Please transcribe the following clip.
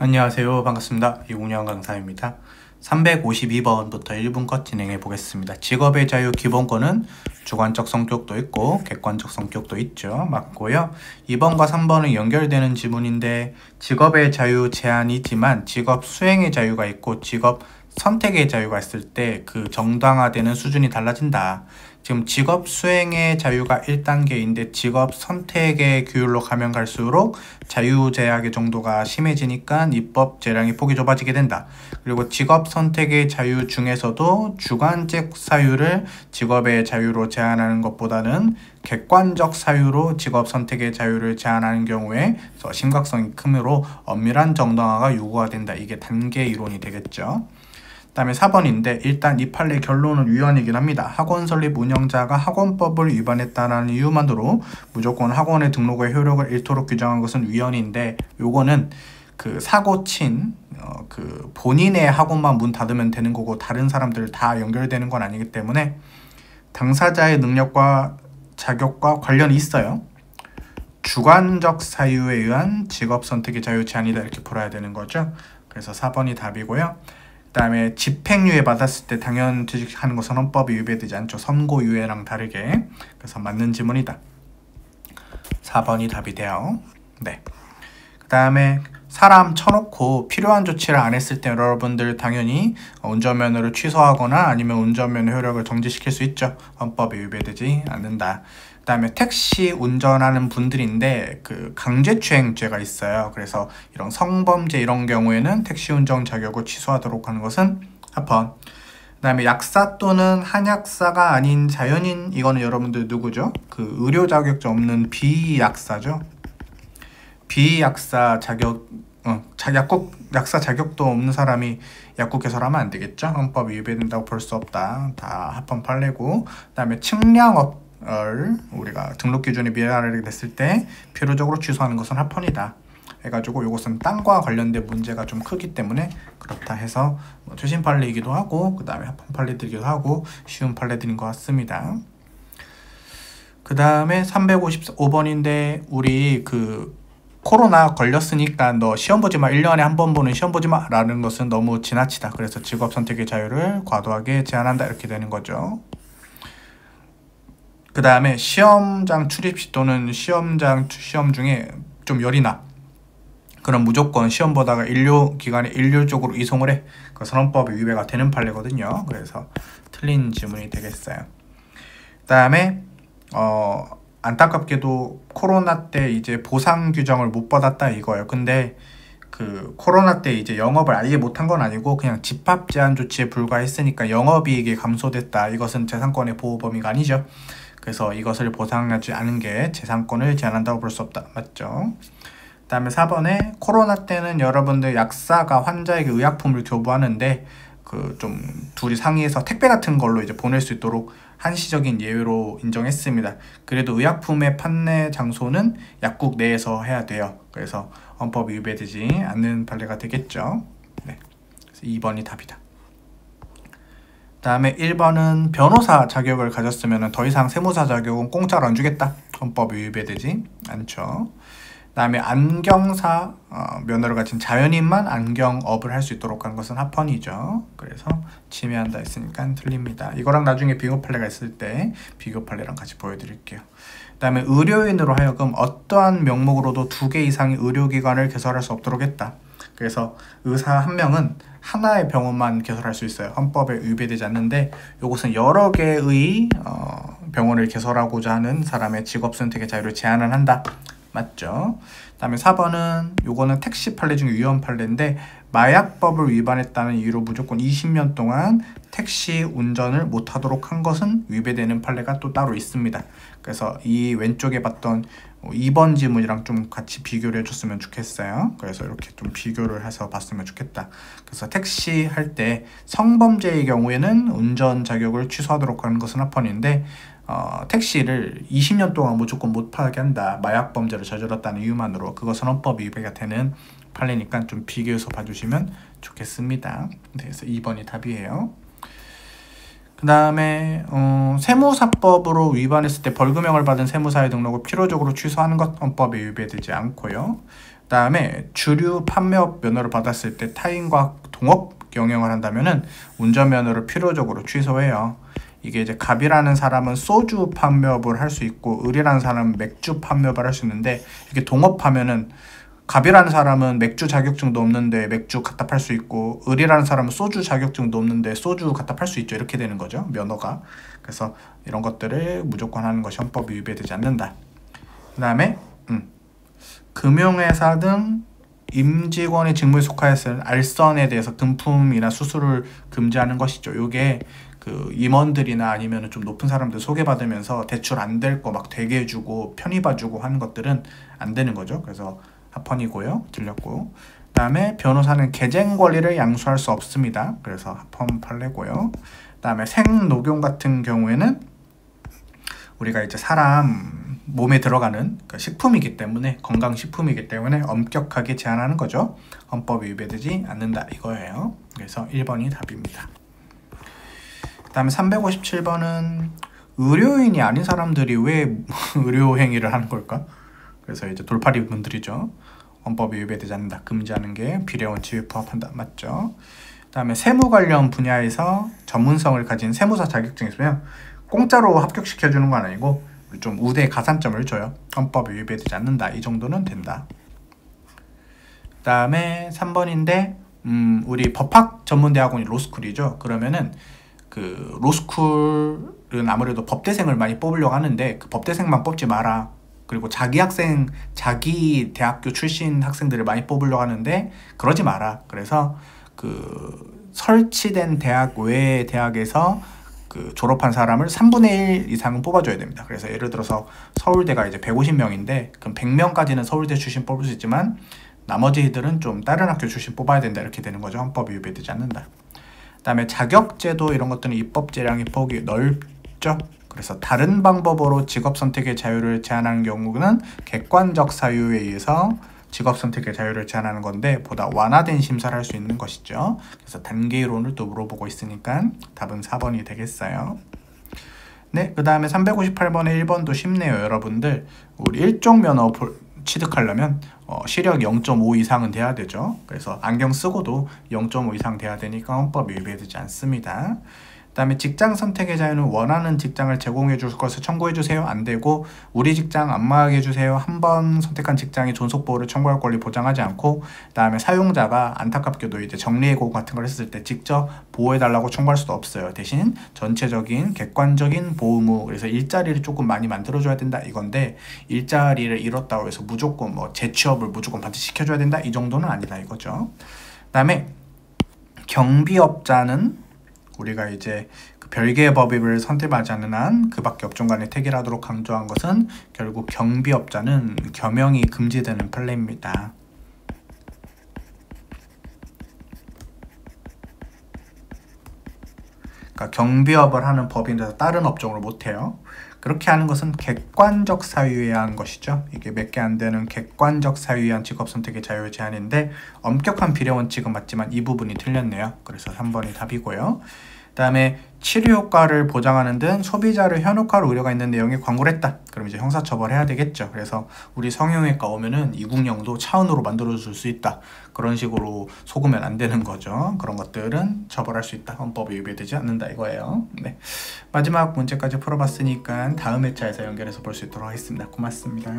안녕하세요. 반갑습니다. 이웅영 강사입니다. 352번부터 1분컷 진행해 보겠습니다. 직업의 자유 기본권은 주관적 성격도 있고 객관적 성격도 있죠. 맞고요. 2번과 3번은 연결되는 지문인데 직업의 자유 제한이 있지만 직업 수행의 자유가 있고 직업 선택의 자유가 있을 때 그 정당화되는 수준이 달라진다. 지금 직업 수행의 자유가 1단계인데 직업 선택의 규율로 가면 갈수록 자유 제약의 정도가 심해지니까 입법 재량이 폭이 좁아지게 된다. 그리고 직업 선택의 자유 중에서도 주관적 사유를 직업의 자유로 제한하는 것보다는 객관적 사유로 직업 선택의 자유를 제한하는 경우에 심각성이 크므로 엄밀한 정당화가 요구가 된다. 이게 단계 이론이 되겠죠. 그 다음에 4번인데 일단 이 판례 결론은 위헌이긴 합니다. 학원 설립 운영자가 학원법을 위반했다는 이유만으로 무조건 학원의 등록의 효력을 잃도록 규정한 것은 위헌인데, 요거는 그 사고 친 그 본인의 학원만 문 닫으면 되는 거고 다른 사람들 다 연결되는 건 아니기 때문에 당사자의 능력과 자격과 관련이 있어요. 주관적 사유에 의한 직업 선택의 자유 제한이다, 이렇게 풀어야 되는 거죠. 그래서 4번이 답이고요. 그 다음에 집행유예 받았을 때 당연 퇴직하는 것은 헌법에 위배되지 않죠. 선고유예랑 다르게. 그래서 맞는 지문이다. 4번이 답이 돼요. 네. 그 다음에 사람 쳐놓고 필요한 조치를 안 했을 때 여러분들 당연히 운전면허를 취소하거나 아니면 운전면허 효력을 정지시킬 수 있죠. 헌법에 위배되지 않는다. 그 다음에 택시 운전하는 분들인데 그 강제추행죄가 있어요. 그래서 이런 성범죄 이런 경우에는 택시 운전 자격을 취소하도록 하는 것은 합헌. 그 다음에 약사 또는 한약사가 아닌 자연인, 이거는 여러분들 누구죠? 그 의료 자격증 없는 비약사죠. 비약사 자격, 약사 자격도 없는 사람이 약국 개설하면 안 되겠죠. 헌법이 위배된다고 볼 수 없다. 다 합헌 판례고. 그 다음에 측량업 우리가 등록 기준이 미달하게 됐을 때 필요적으로 취소하는 것은 합헌이다 해가지고, 이것은 땅과 관련된 문제가 좀 크기 때문에 그렇다 해서 최신 판례이기도 하고 그 다음에 합헌 판례들이기도 하고 쉬운 판례들인 것 같습니다. 그 다음에 355번인데 우리 그 코로나 걸렸으니까 너 시험 보지 마, 1년에 한 번 보는 시험 보지 마 라는 것은 너무 지나치다. 그래서 직업 선택의 자유를 과도하게 제한한다, 이렇게 되는 거죠. 그 다음에 시험장 출입시 또는 시험 중에 좀 열이 나, 그럼 무조건 시험 보다가 의료기관에 일률적으로 이송을 해. 그것은 헌법에 위배가 되는 판례거든요. 그래서 틀린 지문이 되겠어요. 그 다음에 안타깝게도 코로나 때 이제 보상 규정을 못 받았다 이거예요. 근데 그 코로나 때 이제 영업을 아예 못한 건 아니고 그냥 집합 제한 조치에 불과했으니까 영업이익이 감소됐다. 이것은 재산권의 보호 범위가 아니죠. 그래서 이것을 보상하지 않은 게 재산권을 제한한다고 볼 수 없다. 맞죠? 그 다음에 4번에 코로나 때는 여러분들 약사가 환자에게 의약품을 교부하는데 그 좀 둘이 상의해서 택배 같은 걸로 이제 보낼 수 있도록 한시적인 예외로 인정했습니다. 그래도 의약품의 판매 장소는 약국 내에서 해야 돼요. 그래서 헌법이 위배되지 않는 판례가 되겠죠. 네. 그래서 2번이 답이다. 다음에 1번은 변호사 자격을 가졌으면 더 이상 세무사 자격은 공짜로 안 주겠다. 헌법이 위배되지 않죠. 다음에 안경사 면허를 가진 자연인만 안경업을 할 수 있도록 한 것은 합헌이죠. 그래서 침해한다 했으니까 틀립니다. 이거랑 나중에 비교 판례가 있을 때 비교 판례랑 같이 보여드릴게요. 그 다음에 의료인으로 하여금 어떠한 명목으로도 2개 이상의 의료기관을 개설할 수 없도록 했다. 그래서 의사 한 명은 하나의 병원만 개설할 수 있어요. 헌법에 위배되지 않는데 이것은 여러 개의 병원을 개설하고자 하는 사람의 직업 선택의 자유를 제한을 한다. 맞죠? 그 다음에 4번은 요거는 택시 판례 중에 위헌 판례인데 마약법을 위반했다는 이유로 무조건 20년 동안 택시 운전을 못하도록 한 것은 위배되는 판례가 또 따로 있습니다. 그래서 이 왼쪽에 봤던 2번 지문이랑 좀 같이 비교를 해줬으면 좋겠어요. 그래서 이렇게 좀 비교를 해서 봤으면 좋겠다. 그래서 택시 할 때 성범죄의 경우에는 운전 자격을 취소하도록 하는 것은 합헌인데 택시를 20년 동안 무조건 못 타게 한다. 마약 범죄를 저질렀다는 이유만으로 그것은 헌법 위배가 되는 판례니까 좀 비교해서 봐주시면 좋겠습니다. 네, 그래서 2번이 답이에요. 그 다음에 세무사법으로 위반했을 때 벌금형을 받은 세무사의 등록을 필요적으로 취소하는 것 헌법에 위배되지 않고요. 그 다음에 주류 판매업 면허를 받았을 때 타인과 동업 경영을 한다면은 운전면허를 필요적으로 취소해요. 이게 이제 갑이라는 사람은 소주 판매업을 할 수 있고 을이라는 사람은 맥주 판매업을 할 수 있는데, 이게 동업하면은 갑이라는 사람은 맥주 자격증도 없는데 맥주 갖다 팔 수 있고, 을이라는 사람은 소주 자격증도 없는데 소주 갖다 팔 수 있죠. 이렇게 되는 거죠, 면허가. 그래서 이런 것들을 무조건 하는 것이 헌법에 위배되지 않는다. 그 다음에 금융회사 등 임직원의 직무에 속하였을 알선에 대해서 금품이나 수수를 금지하는 것이죠. 요게 그 임원들이나 아니면 좀 높은 사람들 소개받으면서 대출 안 될 거 막 되게 해주고 편의 봐주고 하는 것들은 안 되는 거죠. 그래서 합헌이고요. 틀렸고. 그 다음에 변호사는 계쟁 권리를 양수할 수 없습니다. 그래서 합헌 판례고요. 그 다음에 생녹용 같은 경우에는 우리가 이제 사람 몸에 들어가는 식품이기 때문에, 건강식품이기 때문에 엄격하게 제한하는 거죠. 헌법에 위배되지 않는다 이거예요. 그래서 1번이 답입니다. 그 다음에 357번은 의료인이 아닌 사람들이 왜 의료행위를 하는 걸까? 그래서 이제 돌팔이 분들이죠. 헌법에 위배되지 않는다. 금지하는 게 비례원칙에 부합한다. 맞죠? 그 다음에 세무 관련 분야에서 전문성을 가진 세무사 자격증이 있으면 공짜로 합격시켜주는 건 아니고 좀 우대 가산점을 줘요. 헌법에 위배되지 않는다. 이 정도는 된다. 그 다음에 3번인데 우리 법학 전문대학원이 로스쿨이죠. 그러면은 그 로스쿨은 아무래도 법대생을 많이 뽑으려고 하는데 그 법대생만 뽑지 마라. 그리고 자기 대학교 출신 학생들을 많이 뽑으려고 하는데 그러지 마라. 그래서 그 설치된 대학 외의 대학에서 그 졸업한 사람을 3분의 1 이상은 뽑아줘야 됩니다. 그래서 예를 들어서 서울대가 이제 150명인데 그럼 100명까지는 서울대 출신 뽑을 수 있지만 나머지들은 좀 다른 학교 출신 뽑아야 된다. 이렇게 되는 거죠. 헌법이 위배되지 않는다. 그 다음에 자격제도 이런 것들은 입법 재량이 폭이 넓죠. 그래서 다른 방법으로 직업 선택의 자유를 제한하는 경우는 객관적 사유에 의해서 직업 선택의 자유를 제한하는 건데 보다 완화된 심사를 할 수 있는 것이죠. 그래서 단계 이론을 또 물어보고 있으니까 답은 4번이 되겠어요. 네, 그 다음에 358번에 1번도 쉽네요. 여러분들 우리 일종 면허 취득하려면 시력 0.5 이상은 돼야 되죠. 그래서 안경 쓰고도 0.5 이상 돼야 되니까 헌법이 위배되지 않습니다. 그 다음에 직장 선택의 자유는 원하는 직장을 제공해 줄 것을 청구해 주세요. 안 되고 우리 직장 안 망하게 해주세요. 한 번 선택한 직장의 존속보호를 청구할 권리 보장하지 않고, 그 다음에 사용자가 안타깝게도 이제 정리해고 같은 걸 했을 때 직접 보호해달라고 청구할 수도 없어요. 대신 전체적인 객관적인 보호무, 그래서 일자리를 조금 많이 만들어줘야 된다 이건데, 일자리를 잃었다고 해서 무조건 뭐 재취업을 무조건 반드시 시켜줘야 된다 이 정도는 아니다 이거죠. 그 다음에 경비업자는 우리가 이제 그 별개의 법익을 선택하지 않는 한 그 밖에 업종 간에 택일하도록 강조한 것은 결국 경비업자는 겸용이 금지되는 판례입니다. 그러니까 경비업을 하는 법인에서 다른 업종을 못해요. 그렇게 하는 것은 객관적 사유에 의한 것이죠. 이게 몇 개 안 되는 객관적 사유에 의한 직업 선택의 자유 제한인데 엄격한 비례 원칙은 맞지만 이 부분이 틀렸네요. 그래서 3번이 답이고요. 그 다음에 치료 효과를 보장하는 등 소비자를 현혹할 우려가 있는 내용의 광고를 했다. 그럼 이제 형사처벌해야 되겠죠. 그래서 우리 성형외과 오면은 이국령도 차은우로 만들어줄 수 있다. 그런 식으로 속으면 안 되는 거죠. 그런 것들은 처벌할 수 있다. 헌법에 위배되지 않는다 이거예요. 네, 마지막 문제까지 풀어봤으니까 다음 회차에서 연결해서 볼 수 있도록 하겠습니다. 고맙습니다.